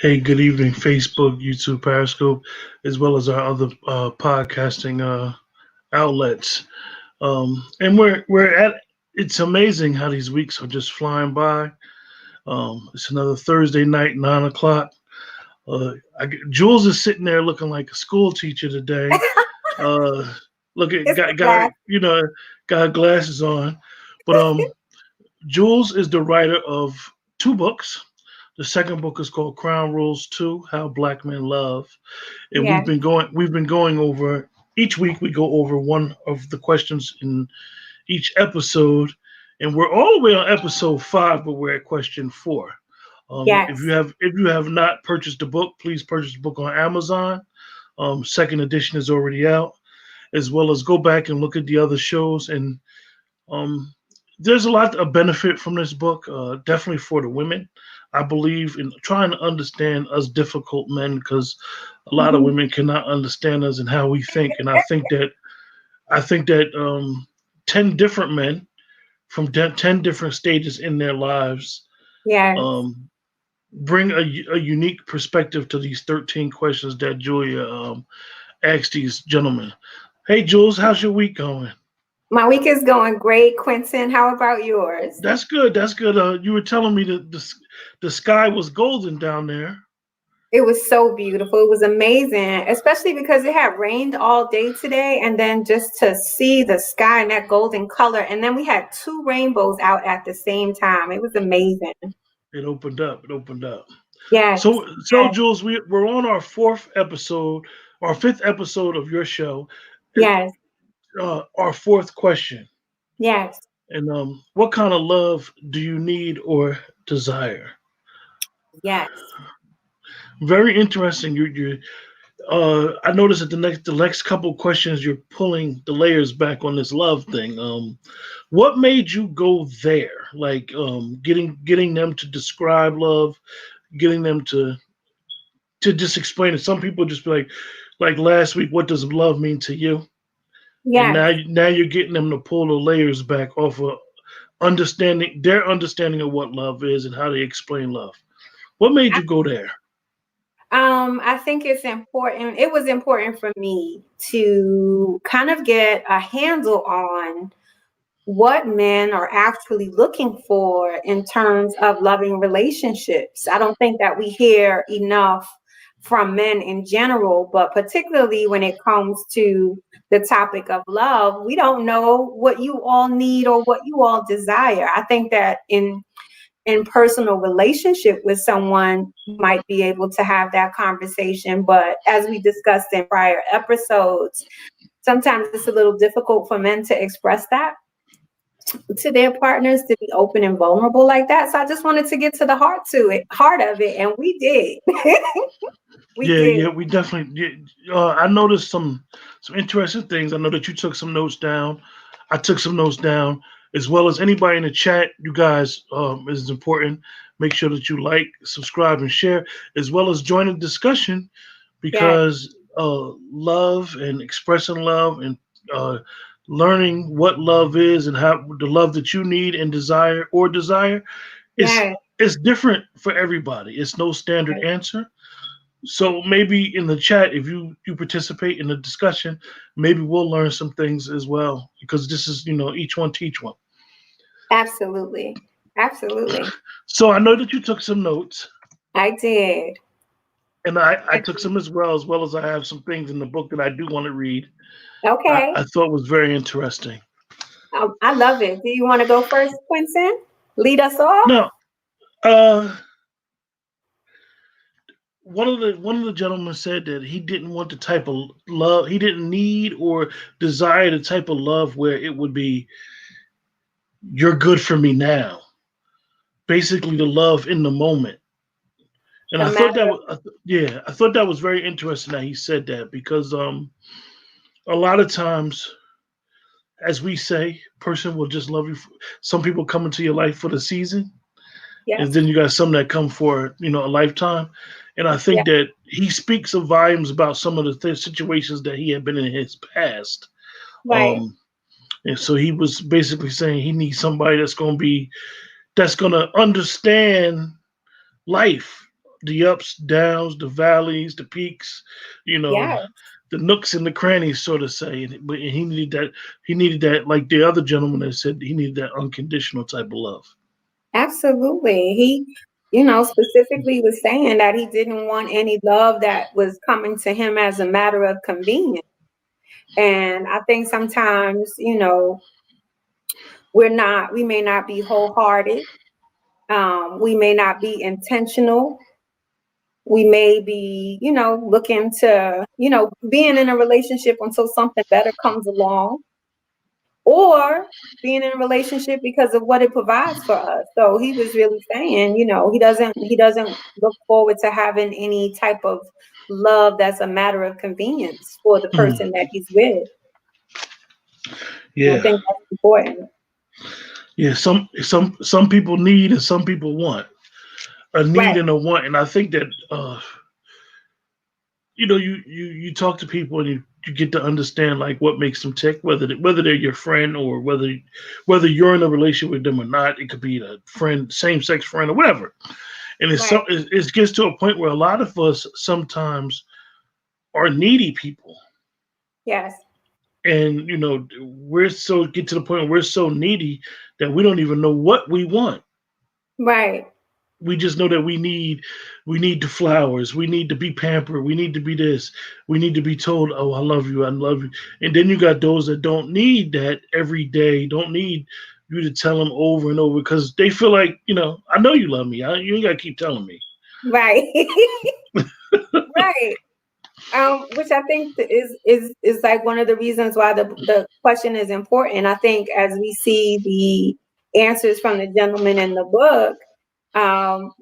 Hey, good evening, Facebook, YouTube, Periscope, as well as our other podcasting outlets. And we're at. It's amazing how these weeks are just flying by. It's another Thursday night, 9 o'clock. Jules is sitting there looking like a school teacher today. Uh, look at It's the got class. got glasses on, but Jules is the writer of two books. The second book is called Crown Rules 2: How Black Men Love. And Yes, we've been going over each week we go over one of the questions in each episode, and we're all the way on episode 5, but we're at question 4. yes. If you have not purchased the book, please purchase the book on Amazon. Second edition is already out, as well as go back and look at the other shows. And um, there's a lot of benefit from this book, definitely for the women. I believe in trying to understand us difficult men because a lot of Mhm. women cannot understand us and how we think. And I think that 10 different men from 10 different stages in their lives Yes. um, bring a unique perspective to these 13 questions that Julia asked these gentlemen. Hey, Jules, how's your week going? My week is going great, Quentin. How about yours? That's good. That's good. You were telling me that the sky was golden down there. It was so beautiful. It was amazing, especially because it had rained all day today. And then just to see the sky in that golden color. And then we had two rainbows out at the same time. It was amazing. It opened up. It opened up. Yes. So, Yes. Jules, we're on our fourth episode, our fifth episode of your show. Yes. Our fourth question, Yes. and what kind of love do you need or desire? Yes. Very interesting. I noticed that the next couple questions you're pulling the layers back on this love thing. What made you go there? Like getting them to describe love, getting them to just explain it. Some people just be like last week, what does love mean to you? And Yes. now you're getting them to pull the layers back off of understanding their understanding of what love is and how they explain love. What made you go there? I think it's important. It was important for me to kind of get a handle on what men are actually looking for in terms of loving relationships. I don't think that we hear enough from men in general, but particularly when it comes to the topic of love, we don't know what you all need or what you all desire. I think that in personal relationship with someone, you might be able to have that conversation. But as we discussed in prior episodes, sometimes it's a little difficult for men to express that to their partners, to be open and vulnerable like that. So I just wanted to get to the heart of it, and we did. We Yeah, did. yeah, we definitely. Yeah, I noticed some interesting things. I know that you took some notes down. I took some notes down, as well as anybody in the chat. You guys, is important. Make sure that you like, subscribe, and share, as well as join the discussion Yes, because love and expressing love and uh, learning what love is and how the love that you need and desire is yes, is different for everybody. It's no standard answer. So maybe in the chat, if you participate in the discussion, maybe we'll learn some things as well because this is each one teach one. absolutely, absolutely. So I know that you took some notes, I did. and I I took did. some as well as I have some things in the book that I do want to read. Okay, I thought was very interesting. I love it. Do you want to go first, Quentin? Lead us off. Now, uh, one of the gentlemen said that he didn't want the type of love he didn't need or desire the type of love where it would be you're good for me now. Basically, the love in the moment. And The I thought that matter. was yeah, I thought that was very interesting that he said that because a lot of times, as we say, person will just love you. Some people come into your life for the season, and Yes. then you got some that come for a lifetime. And I Yeah. think that he speaks of volumes about some of the situations that he had been in his past. Right. Um, and so he was basically saying he needs somebody that's going to understand life the ups, downs, the valleys, the peaks, you know, Yeah, the nooks and the crannies, so to say. But he needed that. He needed that, like the other gentleman that said he needed that unconditional type of love. absolutely. He, specifically was saying that he didn't want any love that was coming to him as a matter of convenience. And I think sometimes, we may not be wholehearted. We may not be intentional. We may be, looking to, being in a relationship until something better comes along, or being in a relationship because of what it provides for us. So he was really saying, he doesn't look forward to having any type of love that's a matter of convenience for the Mm, person that he's with. And I yeah, think that's important. yeah. Some people need and some people want. A need Right. and a want, and I think that you talk to people and you get to understand like what makes them tick, whether they're your friend or whether you're in a relationship with them or not. It could be a friend, same sex friend or whatever. And Right. it gets to a point where a lot of us sometimes are needy people, Yes. and we're so get to the point where we're so needy that we don't even know what we want. Right. We just know that we need the flowers, we need to be pampered, we need to be this, we need to be told, oh, I love you, I love you. And then you got those that don't need that every day, don't need you to tell them over and over because they feel like, I know you love me, you ain't got to keep telling me. Right. Right. Which I think is like one of the reasons why the question is important. I think as we see the answers from the gentleman in the book,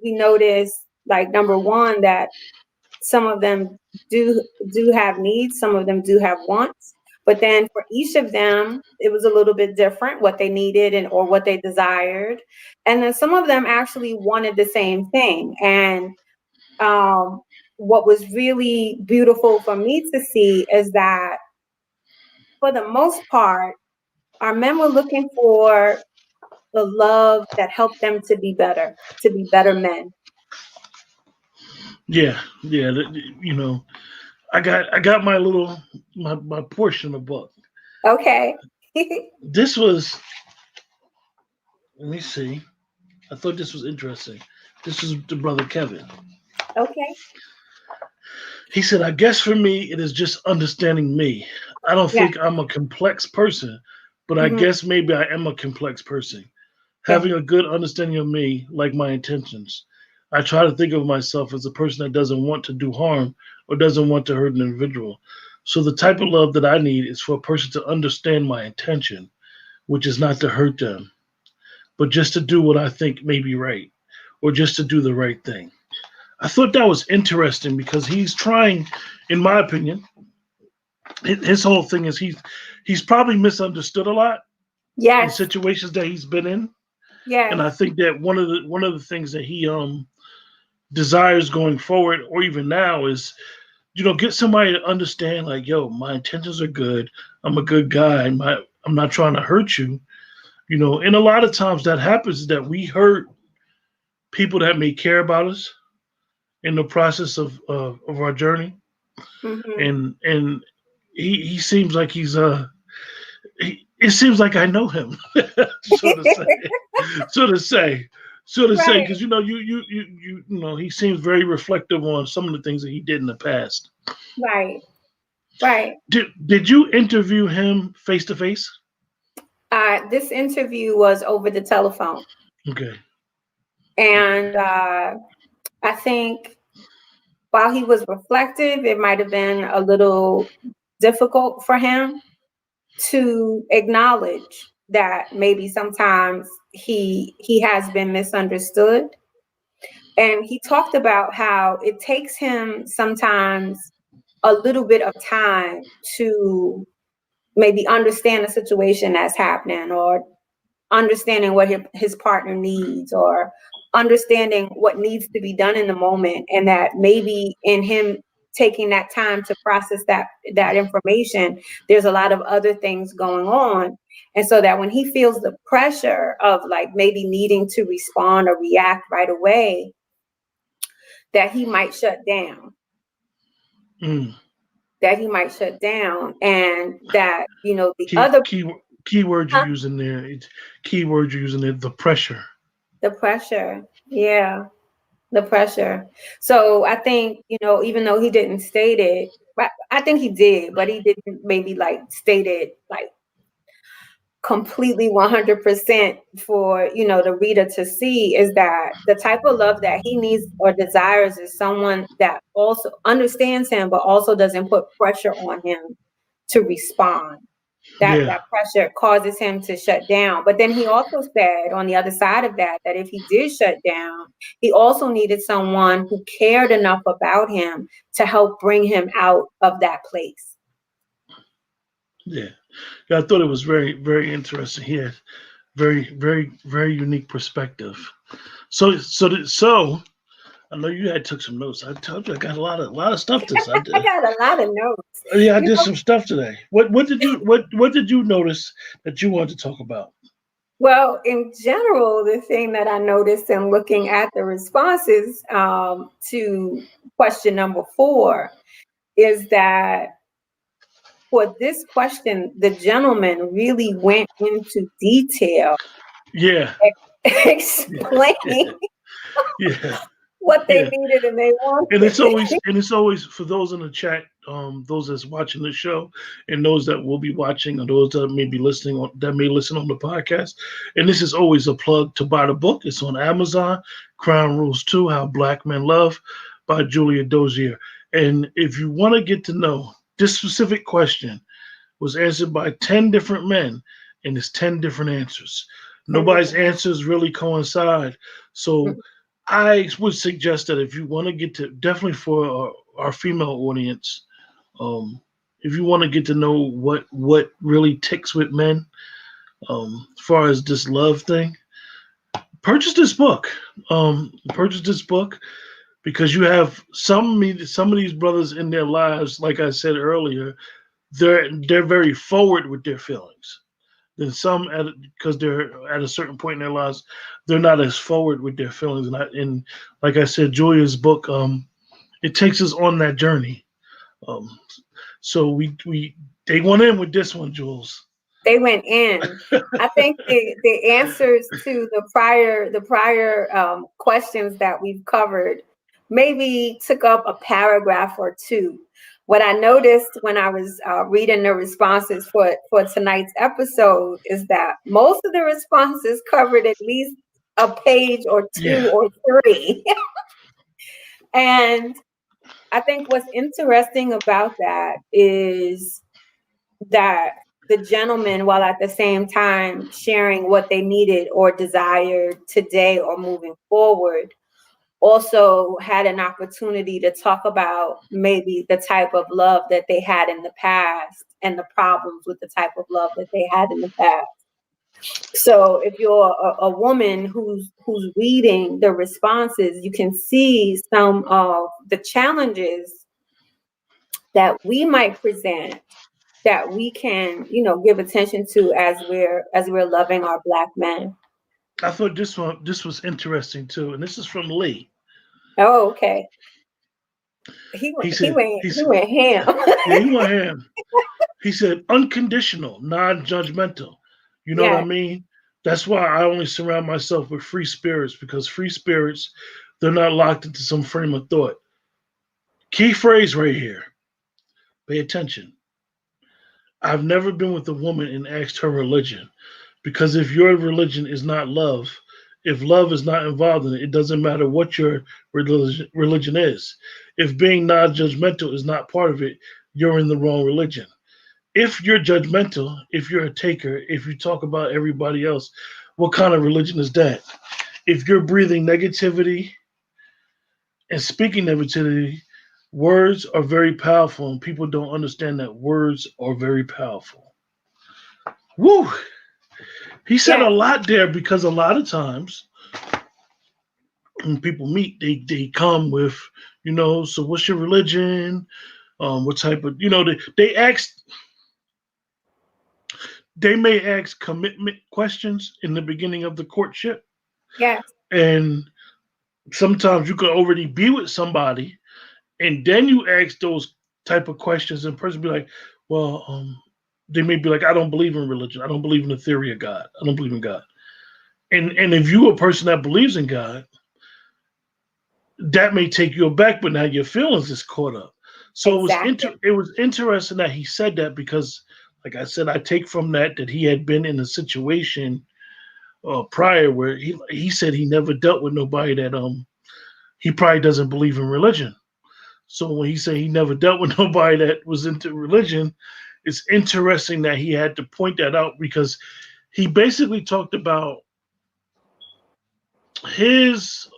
we notice, like, number one, that some of them do have needs, some of them do have wants, but then for each of them, it was a little bit different what they needed and or what they desired, and then some of them actually wanted the same thing. And um, what was really beautiful for me to see is that for the most part, our men were looking for the love that helped them to be better men. Yeah, yeah, I got my portion of the book. Okay. This was, let me see, I thought this was interesting. This is the brother Kevin. Okay. He said, I guess for me, it is just understanding me. I don't Yeah. think I'm a complex person, but I Hmm. guess maybe I am a complex person. Yeah. Having a good understanding of me, like my intentions. I try to think of myself as a person that doesn't want to do harm or doesn't want to hurt an individual. So the type of love that I need is for a person to understand my intention, which is not to hurt them, but just to do what I think may be right, or just to do the right thing. I thought that was interesting because he's trying, in my opinion, his whole thing is he's probably misunderstood a lot in Yes. situations that he's been in, and Yes. I think that one of the things that he desires going forward or even now is get somebody to understand like, yo, my intentions are good, I'm a good guy, I'm not trying to hurt you. And a lot of times that happens that we hurt people that may care about us in the process of our journey. Hmm. And he seems like it seems like I know him, so to say, so to say, Right. because he seems very reflective on some of the things that he did in the past. Right. Right. Did you interview him face to face? This interview was over the telephone, Okay. Okay. and I think while he was reflective, it might have been a little difficult for him to acknowledge that maybe sometimes he has been misunderstood. And he talked about how it takes him sometimes a little bit of time to maybe understand a situation that's happening, or understanding what his partner needs, or understanding what needs to be done in the moment, and that maybe in him taking that time to process that information, there's a lot of other things going on. And so that when he feels the pressure of, like, maybe needing to respond or react right away, that he might shut down, Mm. that he might shut down, and that, the Key other, key keyword you're huh, using there. It's keyword you're using there. The pressure. the pressure. Yeah, the pressure. So I think, even though he didn't state it, but I think he did, but he didn't maybe like state it like completely 100% for, the reader to see, is that the type of love that he needs or desires is someone that also understands him but also doesn't put pressure on him to respond. That Yeah. pressure causes him to shut down. But then he also said on the other side of that, that if he did shut down, he also needed someone who cared enough about him to help bring him out of that place. Yeah. Yeah. I thought it was very, very interesting. He had very, very, very unique perspective. So I know you had took some notes. I told you I got a lot of stuff this. I I did. got a lot of notes. Yeah, I You did know, some stuff today. What did you notice that you wanted to talk about? well, in general, the thing that I noticed in looking at the responses to question number 4 is that for this question, the gentleman really went into detail Yeah. Yeah. explaining Yeah. what they Yeah. needed and they And it's wanted. always and it's always for those in the chat, those that's watching the show, and those that will be watching, or those that may be listening on that may listen on the podcast. And this is always a plug to buy the book. It's on Amazon. Crown Rules 2: How Black Men Love by Julia Dozier. And if you want to get to know this specific question was answered by 10 different men, and it's 10 different answers. 10 Nobody's different. answers really coincide. So I would suggest that if you want to get to, definitely for our female audience, um, if you want to get to know what really ticks with men, as far as this love thing, purchase this book. Purchase this book because you have some of these brothers in their lives, like I said earlier, they're very forward with their feelings. Then some, because they're at a certain point in their lives, they're not as forward with their feelings. And like I said, Julia's book, it takes us on that journey. Um, so we they went in with this one, Jules. They went in. I think the answers to the prior questions that we've covered maybe took up a paragraph or two. What I noticed when I was reading the responses for tonight's episode is that most of the responses covered at least a page or two Yeah, or three. And I think what's interesting about that is that the gentleman, while at the same time sharing what they needed or desired today or moving forward, also had an opportunity to talk about maybe the type of love that they had in the past and the problems with the type of love that they had in the past. So if you're a woman who's reading the responses, you can see some of the challenges that we might present, that we can, give attention to as we're loving our Black men. I thought this was interesting too, and this is from Lee. Oh, okay. He He went he said went he he said went ham. yeah, he went him. He said unconditional, non-judgmental. You know what I Yeah. mean? That's why I only surround myself with free spirits because free spirits, they're not locked into some frame of thought. Key phrase right here. Pay attention. I've never been with a woman and asked her religion because if your religion is not love, if love is not involved in it, it doesn't matter what your religion is. If being non judgmental is not part of it, you're in the wrong religion. If you're judgmental, if you're a taker, if you talk about everybody else, what kind of religion is that? If you're breathing negativity and speaking negativity, words are very powerful, and people don't understand that words are very powerful. Woo! He said a Yes. lot there because a lot of times when people meet, they come with, so what's your religion? What type of, they may ask commitment questions in the beginning of the courtship, Yes. and sometimes you can already be with somebody, and then you ask those type of questions, and the person be like, well, they may be like, I don't believe in religion. I don't believe in the theory of God. I don't believe in God. And if you a person that believes in God, that may take you aback, but now your feelings is caught up. So Exactly. it was interesting that he said that because, like I said, I take from that he had been in a situation prior where he said he never dealt with nobody that he probably doesn't believe in religion. So when he said he never dealt with nobody that was into religion, it's interesting that he had to point that out because he basically talked about his,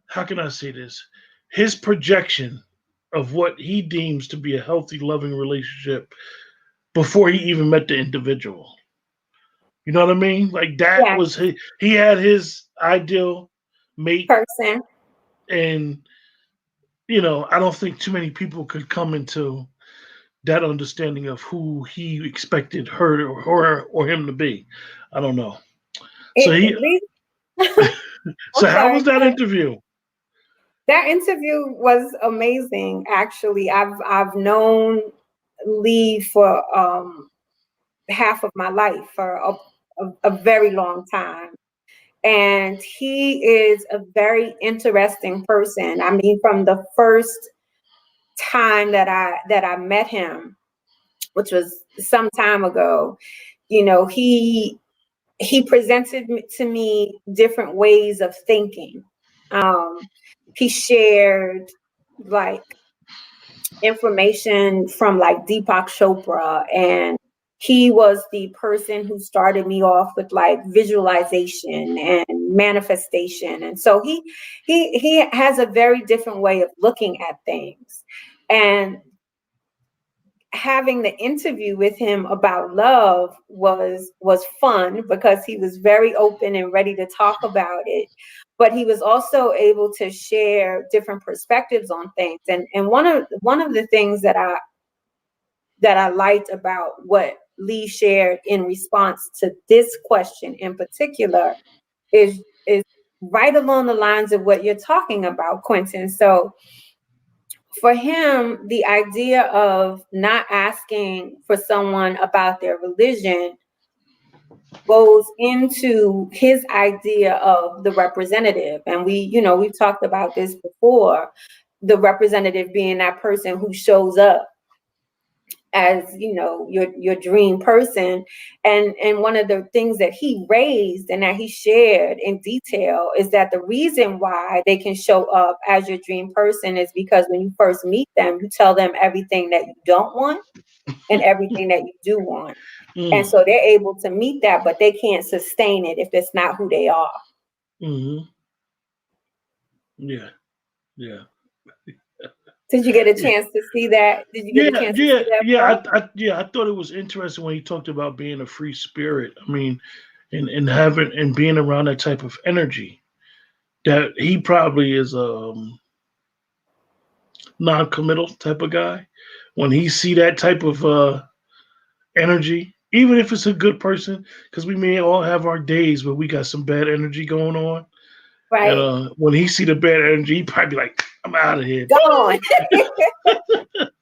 how can I say this, his projection of what he deems to be a healthy, loving relationship before he even met the individual. You know what I mean? Like that Yeah. was he had his ideal mate, Person. and I don't think too many people could come into that understanding of who he expected her or him to be. I don't know. So It, Lee, I'm so how sorry. was that interview? That interview was amazing. Actually, I've known Lee for half of my life, for a very long time, and he is a very interesting person. I mean, from the first time that I met him, which was some time ago, he presented to me different ways of thinking. He shared like information from like Deepak Chopra, and he was the person who started me off with like visualization and manifestation. And so he has a very different way of looking at things. And having the interview with him about love was fun because he was very open and ready to talk about it, but he was also able to share different perspectives on things. And one of the things that I liked about what Lee shared in response to this question in particular is right along the lines of what you're talking about, Quentin. So for him, the idea of not asking for someone about their religion goes into his idea of the representative. And we've talked about this before, the representative being that person who shows up as your dream person. And one of the things that he raised and that he shared in detail is that the reason why they can show up as your dream person is because when you first meet them, you tell them everything that you don't want and everything that you do want. And Mm, so they're able to meet that, but they can't sustain it if it's not who they are. hmm. Yeah, yeah, Did you get a yeah, chance to see that? Did you get a yeah, chance to yeah, see that yeah. part? I thought it was interesting when he talked about being a free spirit. I mean, and having and being around that type of energy. That he probably is non-committal type of guy. When he see that type of energy, even if it's a good person, because we may all have our days where we got some bad energy going on. And Right. when he see the bad energy, he probably be like, "I'm out of here." Gone.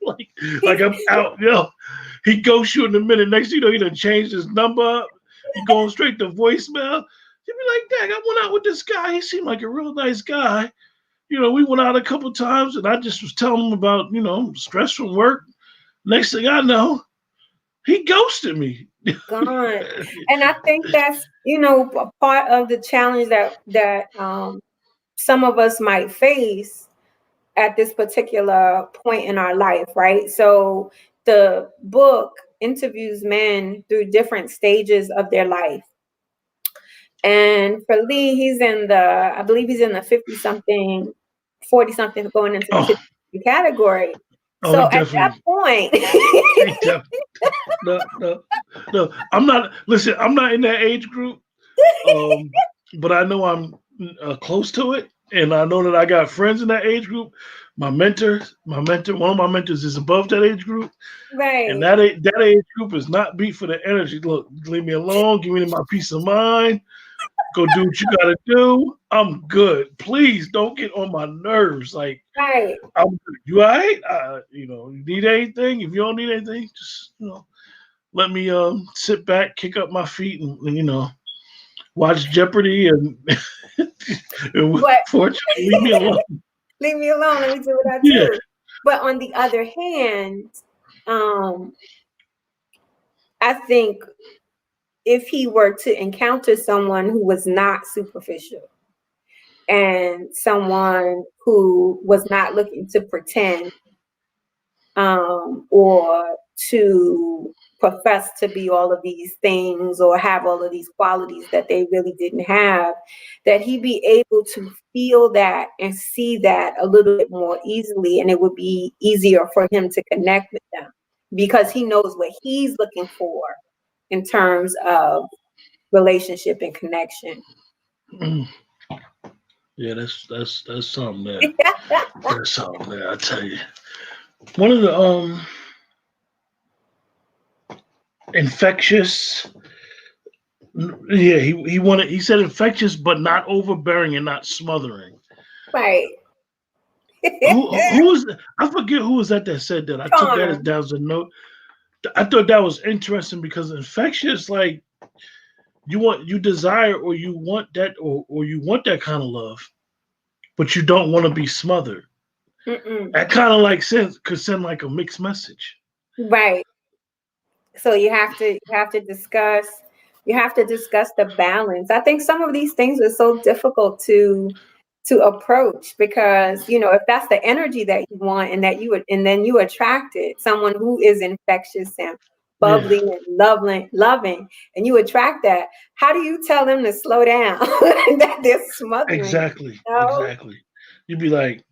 like, like I'm out. He ghosts you in a minute. Next, thing you know, he done changed his number up. He going straight to voicemail. You be like, "Dang, I went out with this guy. He seemed like a real nice guy. We went out a couple times, and I just was telling him about, stress from work. Next thing I know, he ghosted me." Gone. And I think that's, a part of the challenge that some of us might face at this particular point in our life, right? So the book interviews men through different stages of their life. And for Lee, I believe he's in the 50 something, 40 something, going into the oh, 50 category. oh, So at that point, he definitely, no, no, no. I'm not. Listen, I'm not in that age group. Um, but I know I'm close to it, and I know that I got friends in that age group. One of my mentors is above that age group, and right. that age group is not beat for the energy. Look, leave me alone. Give me my peace of mind. Go do what you gotta do. I'm good. Please don't get on my nerves. Like Right. I'm good. You all right? You need anything? If you don't need anything, just let me sit back, kick up my feet, and watch Jeopardy and But fortunately leave me alone. leave me alone. Let me do what I Yeah. do. But on the other hand, um, I think if he were to encounter someone who was not superficial and someone who was not looking to pretend or to profess to be all of these things or have all of these qualities that they really didn't have, that he be able to feel that and see that a little bit more easily, and it would be easier for him to connect with them because he knows what he's looking for in terms of relationship and connection. Mm. Yeah, that's something there. That's something there. I tell you, one of the infectious. Yeah, he said infectious, but not overbearing and not smothering. Right. Who was I forget who was that said that. I took that as Connor. that was a note. I thought that was interesting because infectious, like you desire or you want that or you want that kind of love, but you don't want to be smothered. Mm-mm. That kind of like could send like a mixed message. Right. So you have to discuss the balance. I think some of these things are so difficult to approach because if that's the energy that you want and that you would and then you attracted someone who is infectious and Yeah, bubbly and loving and you attract that. How do you tell them to slow down that they're smothering? exactly, No, exactly. You'd be like,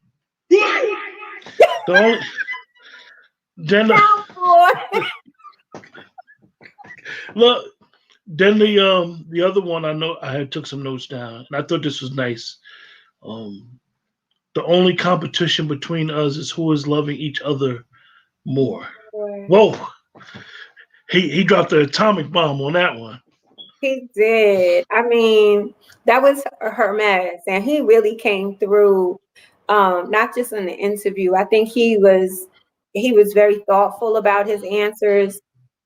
the only then down boy. look. Then the other one I know I had took some notes down and I thought this was nice. Um, the only competition between us is who is loving each other more. Whoa, he dropped the atomic bomb on that one. He did. I mean, that was Hermes, and he really came through. Not just in the interview. I think he was very thoughtful about his answers.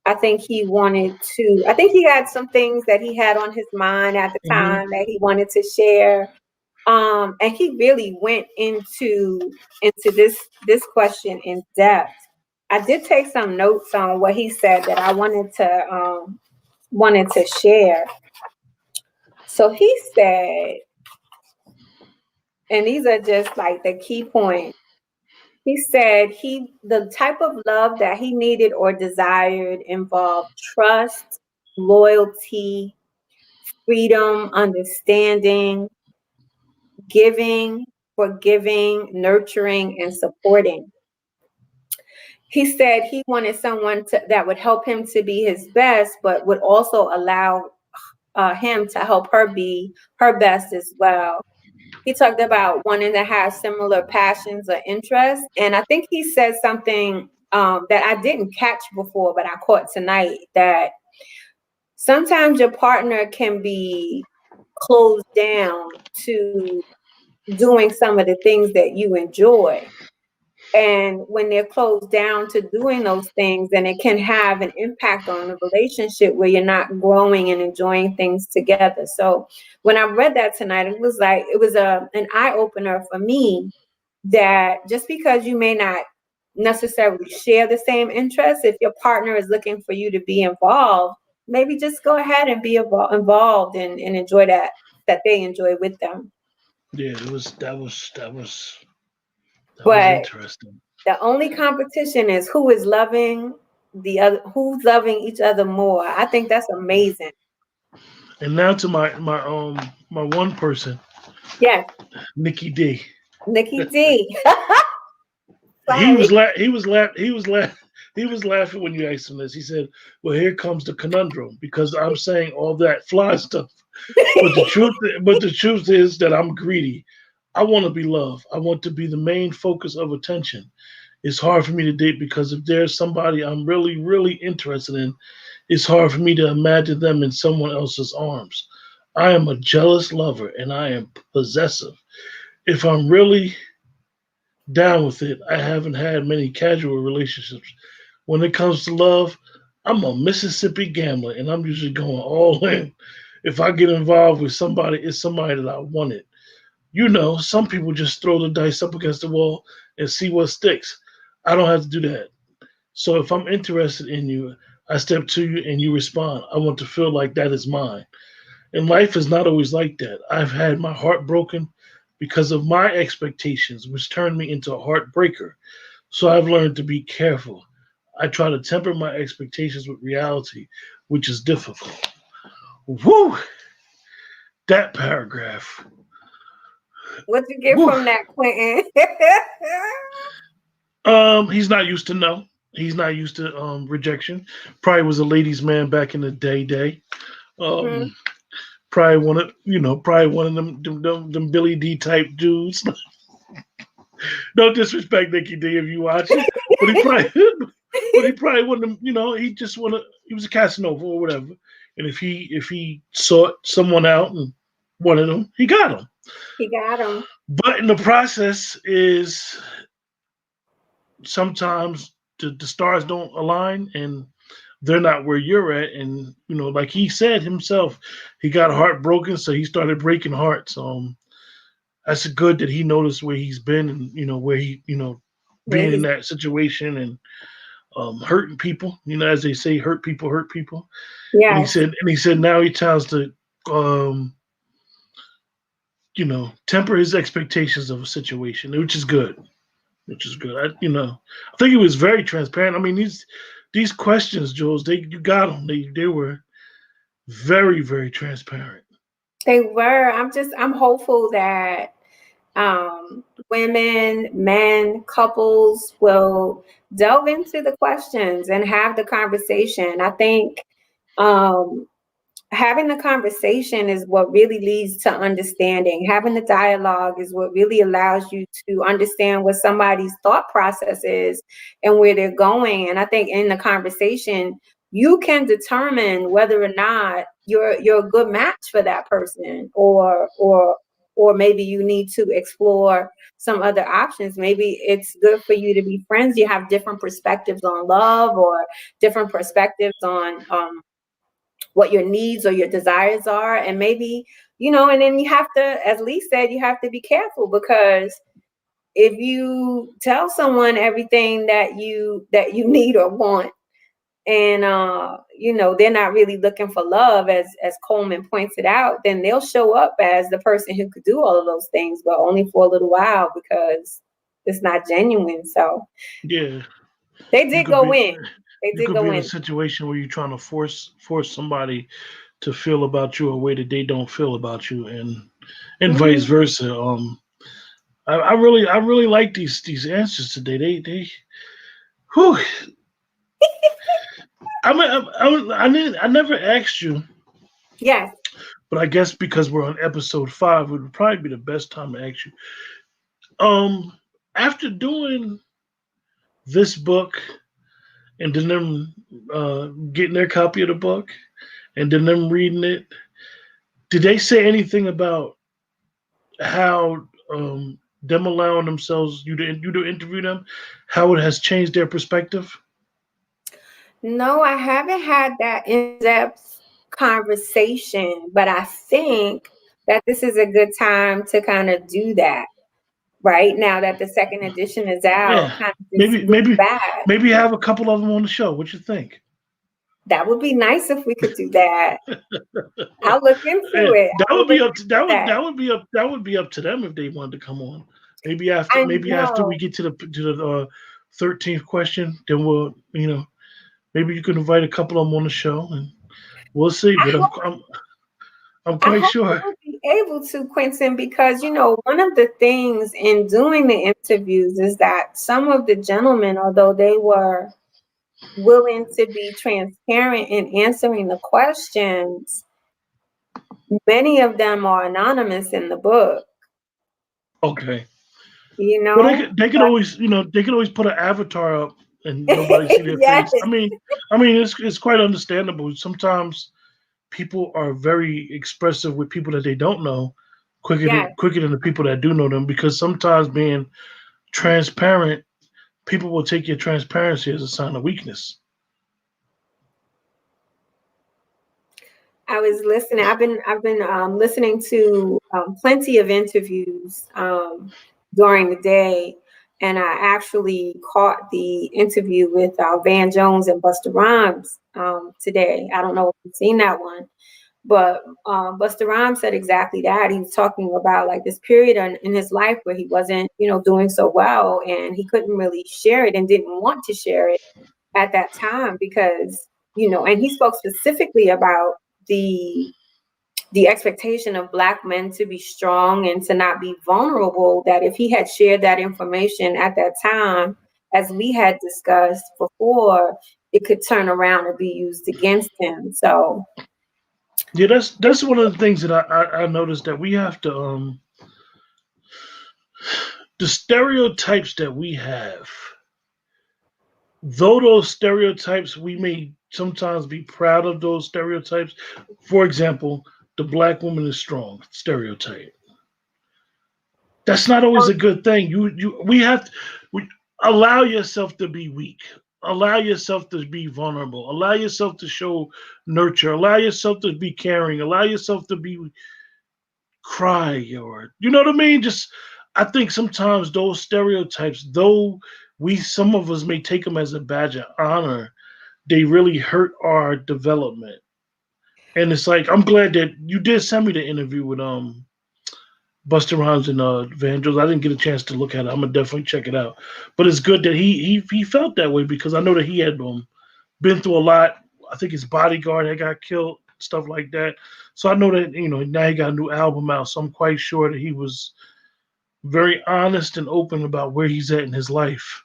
I think he wanted to. I think he had some things that he had on his mind at the Hmm. time that he wanted to share. And he really went into this question in depth. I did take some notes on what he said that I wanted to share. So he said, and these are just like the key points. He said the type of love that he needed or desired involved trust, loyalty, freedom, understanding, giving, forgiving, nurturing, and supporting. He said he wanted someone that would help him to be his best, but would also allow him to help her be her best as well. He talked about wanting to have similar passions or interests. And I think he said something that I didn't catch before, but I caught tonight that sometimes your partner can be closed down to doing some of the things that you enjoy. And when they're closed down to doing those things, then it can have an impact on the relationship where you're not growing and enjoying things together. So when I read that tonight, it was an eye opener for me that just because you may not necessarily share the same interests, if your partner is looking for you to be involved, maybe just go ahead and be involved and enjoy that they enjoy with them. Yeah, that was But interesting. the only competition is who's loving each other more. I think that's amazing. And now to my one person, Yes, Nikki D. Nikki D. He was Sorry. he was laughing when you asked him this. He said, "Well, here comes the conundrum because I'm saying all that fly stuff, but the truth is that I'm greedy. I want to be loved. I want to be the main focus of attention. It's hard for me to date because if there's somebody I'm really, really interested in, it's hard for me to imagine them in someone else's arms. I am a jealous lover and I am possessive. If I'm really down with it, I haven't had many casual relationships. When it comes to love, I'm a Mississippi gambler and I'm usually going all in. If I get involved with somebody, it's somebody that I wanted. You know, some people just throw the dice up against the wall and see what sticks. I don't have to do that. So if I'm interested in you, I step to you and you respond. I want to feel like that is mine. And life is not always like that. I've had my heart broken because of my expectations, which turned me into a heartbreaker. So I've learned to be careful. I try to temper my expectations with reality, which is difficult. Woo! That paragraph. What you get Woo! from that, Quentin? He's not used to no. He's not used to rejection. Probably was a ladies' man back in the day. Mhm. Um, probably probably one of them Billy D type dudes. No disrespect, Nikki D, if you watching, but he probably, but he probably wouldn't. He just he was a Casanova or whatever. And if he sought someone out and wanted him, he got him. He got him. But in the process is sometimes the stars don't align and they're not where you're at. And like he said himself, he got heartbroken, so he started breaking hearts. That's good that he noticed where he's been and where he Where being in he's that situation and hurting people. As they say, hurt people hurt people. And he yes, said now he tries to temper his expectations of a situation, which is good. Which is good. I think he was very transparent. I mean, these questions, Jules, you got them. They were very very transparent. they were. I'm hopeful that women, men, couples will delve into the questions and have the conversation. I think um, having the conversation is what really leads to understanding. Having the dialogue is what really allows you to understand what somebody's thought process is and where they're going. And I think in the conversation, you can determine whether or not you're a good match for that person, or maybe you need to explore some other options. Maybe it's good for you to be friends. You have different perspectives on love, or different perspectives on what your needs or your desires are. And maybe, and then you have to, as Lee said, you have to be careful, because if you tell someone everything that you need or want, and they're not really looking for love, as Coleman pointed out, then they'll show up as the person who could do all of those things, but only for a little while, because it's not genuine. So Yeah, they you did could go be in. They you did could be go in a in. situation where you're trying to force somebody to feel about you a way that they don't feel about you, and vice Mhm. versa. I really like these answers today. They whew. I never asked you, Yes. but I guess because we're on episode 5, it would probably be the best time to ask you. Um, After doing this book and then them getting their copy of the book and then them reading it, did they say anything about how them allowing themselves you to interview them, how it has changed their perspective? No, I haven't had that in-depth conversation, but I think that this is a good time to kind of do that. Right now that the second edition is out, Yeah, kind of just maybe look maybe back. maybe have a couple of them on the show. What you think? That would be nice if we could do that. I'll look into Yeah, it. that I will would be look up to into that. that would be up to them if they wanted to come on. I Maybe after we know. get to the 13th question, then we'll maybe you can invite a couple of them on the show and we'll see. I But I'm hope I'm, I'm I quite hope sure. we'll be able to, Quentin, because one of the things in doing the interviews is that some of the gentlemen, although they were willing to be transparent in answering the questions, many of them are anonymous in the book, Okay. you Well, they know? could they could always they could always put an avatar up and nobody see their Yes. face. I mean it's quite understandable. Sometimes people are very expressive with people that they don't know Yeah, quicker than the people that do know them, because sometimes being transparent, people will take your transparency as a sign of weakness. I was listening. I've been listening to plenty of interviews during the day, and I actually caught the interview with Van Jones and Busta Rhymes today. I don't know if you've seen that one, but Busta Rhymes said exactly that. He was talking about like this period in his life where he wasn't, doing so well, and he couldn't really share it and didn't want to share it at that time because, and he spoke specifically about the the expectation of black men to be strong and to not be vulnerable, that if he had shared that information at that time, as we had discussed before, it could turn around and be used against him. So Yeah, that's one of the things that I noticed, that we have to the stereotypes that we have, though those stereotypes, we may sometimes be proud of those stereotypes. For example, the black woman is strong stereotype. That's not always a good thing. We have to, we, allow yourself to be weak. Allow yourself to be vulnerable. Allow yourself to show nurture. Allow yourself to be caring. Allow yourself to be cry, or you know what I mean. Just, I think sometimes those stereotypes, though we some of us may take them as a badge of honor, they really hurt our development. And it's like, I'm glad that you did send me the interview with Buster Rhymes and Vandals. I didn't get a chance to look at it. I'm gonna definitely check it out. But it's good that he felt that way, because I know that he had been through a lot. I think his bodyguard had got killed, stuff like that. So I know that, now he got a new album out. So I'm quite sure that he was very honest and open about where he's at in his life.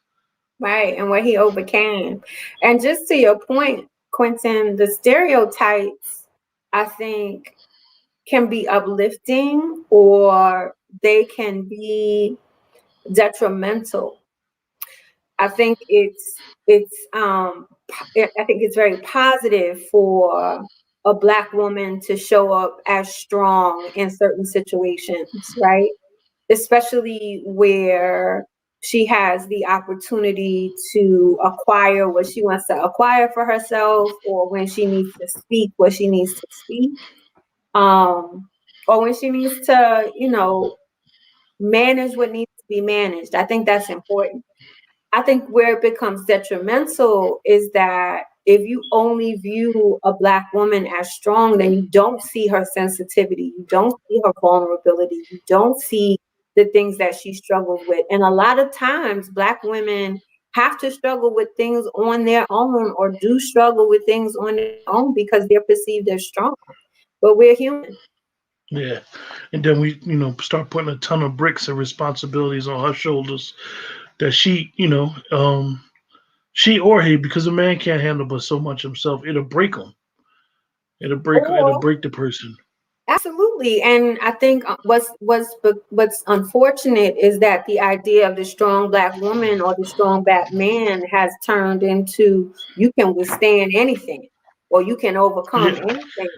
right, and what he overcame. And just to your point, Quentin, the stereotypes, I think, can be uplifting or they can be detrimental. I think I think it's very positive for a black woman to show up as strong in certain situations, right? Especially where she has the opportunity to acquire what she wants to acquire for herself, or when she needs to speak what she needs to speak, um, or when she needs to, manage what needs to be managed. I think that's important. I think where it becomes detrimental is that if you only view a black woman as strong, then you don't see her sensitivity, you don't see her vulnerability, you don't see the things that she struggles with. And a lot of times, black women have to struggle with things on their own, or do struggle with things on their own, because they're perceived as strong. But we're human. Yeah. And then we, start putting a ton of bricks and responsibilities on her shoulders, that she or he, because a man can't handle but so much himself. It'll break him. It'll Or break the person. absolutely, and I think what's unfortunate is that the idea of the strong black woman or the strong black man has turned into, you can withstand anything or you can overcome Yeah. anything.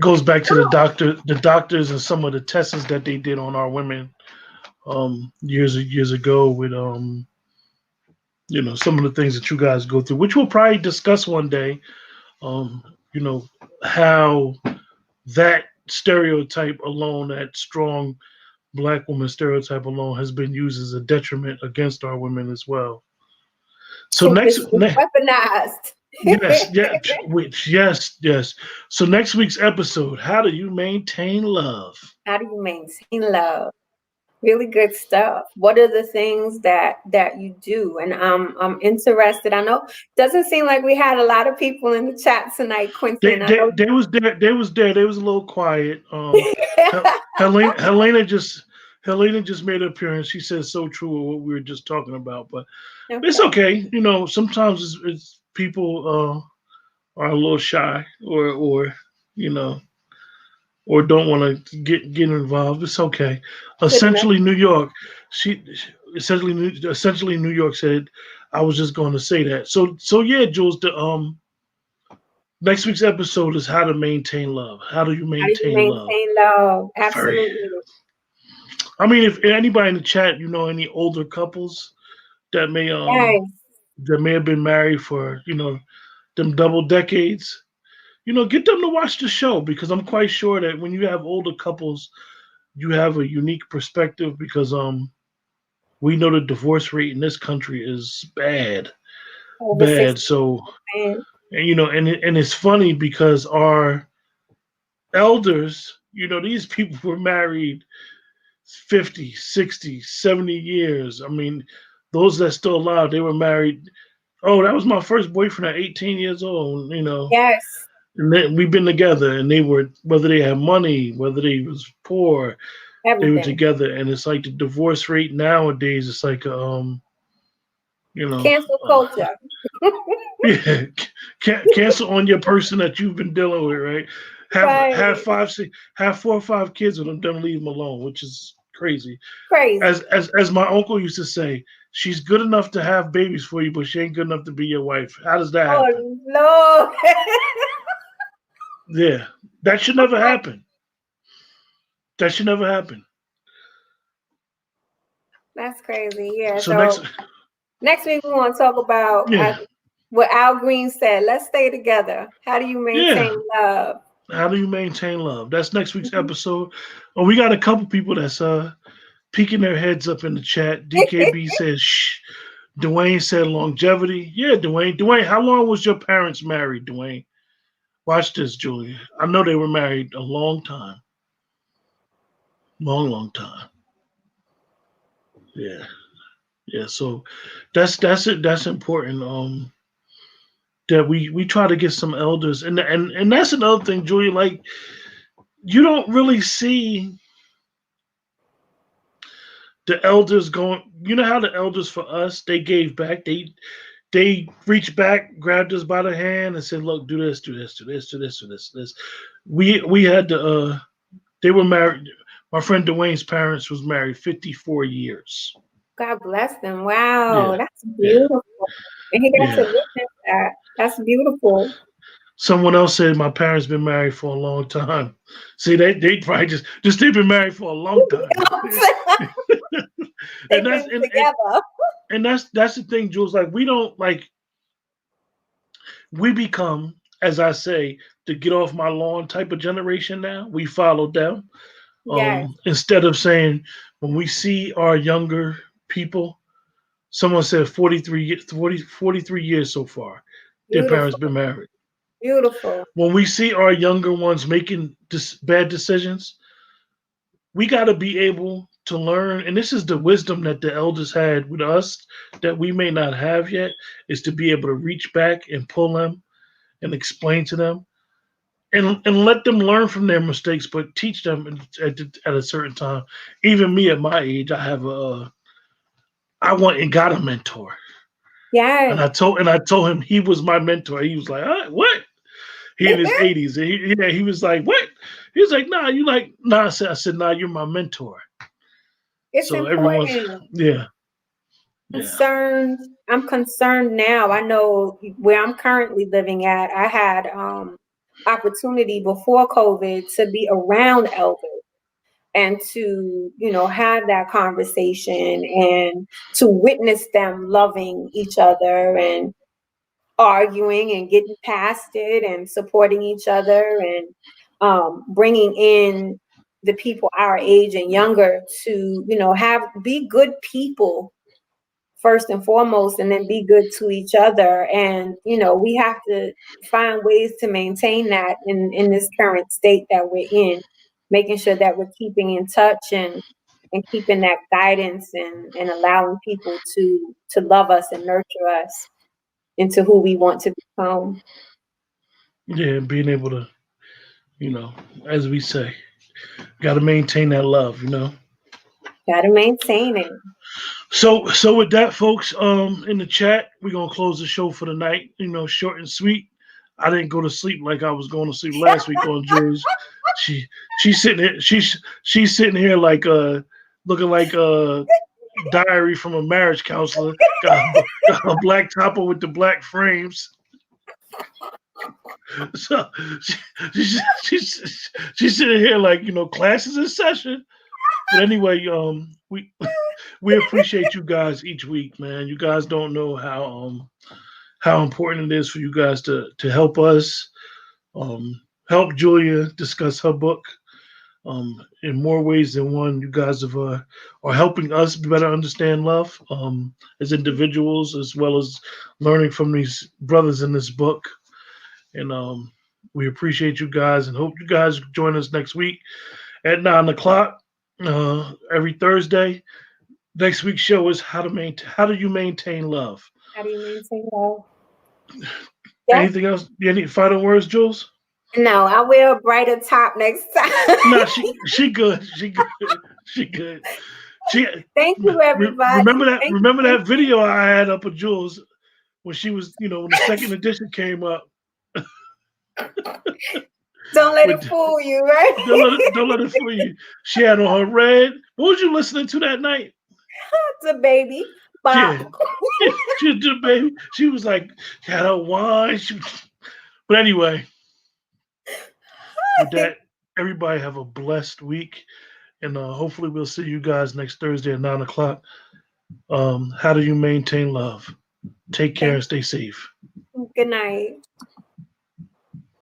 Goes back to No, the doctors and some of the tests that they did on our women years ago, with some of the things that you guys go through, which we'll probably discuss one day. Um, you know how that stereotype alone, that strong black woman stereotype alone, has been used as a detriment against our women as well. So it's weaponized. yes, yeah, which yes. So next week's episode: how do you maintain love? How do you maintain love? Really good stuff. What are the things that you do? And I'm interested. I know doesn't seem like we had a lot of people in the chat tonight, Quentin. I know. They was there. They was there. They was a little quiet. Helena just made an appearance. She said so true of what we were just talking about. But it's Okay. okay. Sometimes it's people are a little shy, or you know or don't want to get involved. It's okay. Good enough. Essentially, New York. She essentially New York said, I was just going to say that. So yeah, Jules. Next week's episode is how to maintain love. How do you How do you maintain love? maintain love? Very. Absolutely. I mean, if anybody in the chat, any older couples that Yes, may have been married for them double decades, get them to watch the show because I'm quite sure that when you have older couples, you have a unique perspective because we know the divorce rate in this country is bad, over bad. 60. So and it's funny because our elders, these people were married 50, 60, 70 years. I mean, those that still alive, they were married. Oh, that was my first boyfriend at 18 years old, Yes, and then we've been together and they were, whether they had money, whether they was poor, they were everything. together. And it's like the divorce rate nowadays, it's like, you know, Cancel uh, culture. yeah, cancel on your person that you've been dealing with, right? Have Right. five, six, have 4 or 5 kids with them, then leave them alone, which is crazy. As Crazy. as my uncle used to say, she's good enough to have babies for you, but she ain't good enough to be your wife. How does that happen? Oh Lord. Yeah, that should never happen. That should never happen. That's crazy. Yeah. So next, So next week we want to talk about yeah, what Al Green said. Let's stay together. How do you maintain yeah. love? How do you maintain love? That's next week's Mhm. episode. Oh, we got a couple people that's peeking their heads up in the chat. DKB says, shh. Dwayne said longevity. Yeah, Dwayne. Dwayne, how long was your parents married, Dwayne? Watch this, Julia. I know they were married a long time. Long, long time. Yeah. Yeah. So that's it. That's important. That we try to get some elders, and that's another thing, Julia. Like you don't really see the elders going. You know how the elders for us they gave back. They reached back, grabbed us by the hand, and said, "Look, do this, do this, do this, do this, do this, do this." We had to. They were married. My friend Dwayne's parents was married 54 years. God bless them. Wow, Yeah, that's yeah, beautiful. And he got to yeah. witness that. That's beautiful. Someone else said my parents been married for a long time. See, they probably just they've been married for a long time, and They've that's been together. and that's the thing, Jules. Like we don't like we become, as I say, the get off my lawn type of generation now. We follow them. Yes, Instead of saying when we see our younger people, someone said 43 years so far, their parents beautiful, been married. beautiful. When we see our younger ones making bad decisions, we got to be able to learn. And this is the wisdom that the elders had with us that we may not have yet, is to be able to reach back and pull them and explain to them and let them learn from their mistakes, but teach them at a certain time. Even me at my age, I went and got a mentor, and Yes. I told him he was my mentor. He was like, "What?" He in his 80s, and he was like, "What?" He was like, "Nah, you like nah." I said, "Nah, you're my mentor." It's So everyone's important. yeah, yeah, Concerned. I'm concerned now. I know where I'm currently living at. I had opportunity before COVID to be around elders and to, have that conversation and to witness them loving each other and arguing and getting past it and supporting each other and bringing in the people our age and younger to, have be good people first and foremost, and then be good to each other. And we have to find ways to maintain that in this current state that we're in, making sure that we're keeping in touch and keeping that guidance and allowing people to love us and nurture us into who we want to become. yeah. Being able to, you know, as we say, got to maintain that love. Got to maintain it. So with that, folks, in the chat, we're gonna close the show for the night. Short and sweet. I didn't go to sleep like I was going to sleep last week on Jules. She she's sitting here. She's sitting here like looking like diary from a marriage counselor. Got a black topper with the black frames. So she, she's sitting here like, class is in session. But anyway, we appreciate you guys each week, man. You guys don't know how important it is for you guys to help us, help Julia discuss her book in more ways than one. You guys are helping us better understand love as individuals, as well as learning from these brothers in this book. And we appreciate you guys, and hope you guys join us next week at 9 o'clock every Thursday. Next week's show is how do you maintain love. How do you maintain love? Yep. Anything else? Any final words, Jules? No, I will brighter top next No, time. she good. She good. She good. She Thank you, everybody. remember Thank that video I had up of Jules when she was, when the second edition came up. Don't let it With fool you, right? don't let it fool you. She had on her red. What was you listening to that night? It's a baby. Bop. Yeah, she was just baby. She was like had her wine. But anyway, with that, everybody have a blessed week, and hopefully we'll see you guys next Thursday at 9 o'clock. How do you maintain love? Take care and stay safe. Good night.